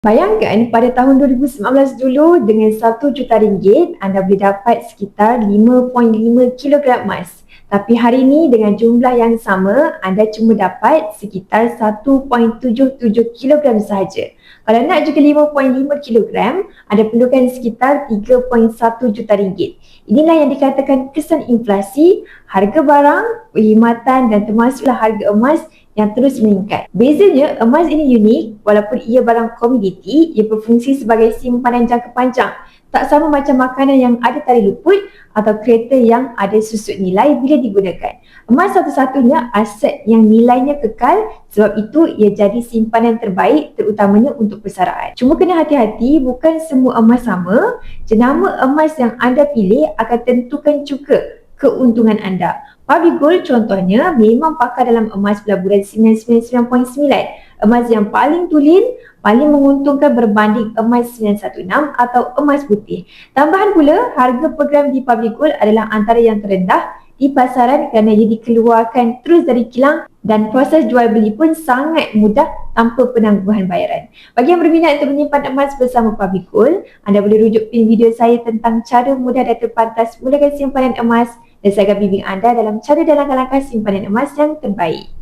Bayangkan pada tahun 2019 dulu dengan RM1 juta anda boleh dapat sekitar 5.5 kilogram emas. Tapi hari ini dengan jumlah yang sama anda cuma dapat sekitar 1.77 kilogram sahaja. Kalau nak juga 5.5 kilogram, anda perlukan sekitar RM3.1 juta. Inilah yang dikatakan kesan inflasi, harga barang, perkhidmatan dan termasuklah harga emas yang terus meningkat. Bezanya, emas ini unik walaupun ia barang komoditi, ia berfungsi sebagai simpanan jangka panjang. Tak sama macam makanan yang ada tali luput atau kereta yang ada susut nilai bila digunakan. Emas satu-satunya aset yang nilainya kekal, sebab itu ia jadi simpanan terbaik terutamanya untuk persaraan. Cuma kena hati-hati, bukan semua emas sama. Jenama emas yang anda pilih akan tentukan juga keuntungan anda. Public Gold contohnya memang pakar dalam emas pelaburan 999.9. Emas yang paling tulen, paling menguntungkan berbanding emas 916 atau emas putih. Tambahan pula, harga per gram di Public Gold adalah antara yang terendah di pasaran kerana ia dikeluarkan terus dari kilang dan proses jual beli pun sangat mudah tanpa penangguhan bayaran. Bagi yang berminat untuk menyimpan emas bersama Public Gold, anda boleh rujuk pin video saya tentang cara mudah dan terpantas mulakan simpanan emas dan saya akan bimbing anda dalam cara dan langkah-langkah simpanan emas yang terbaik.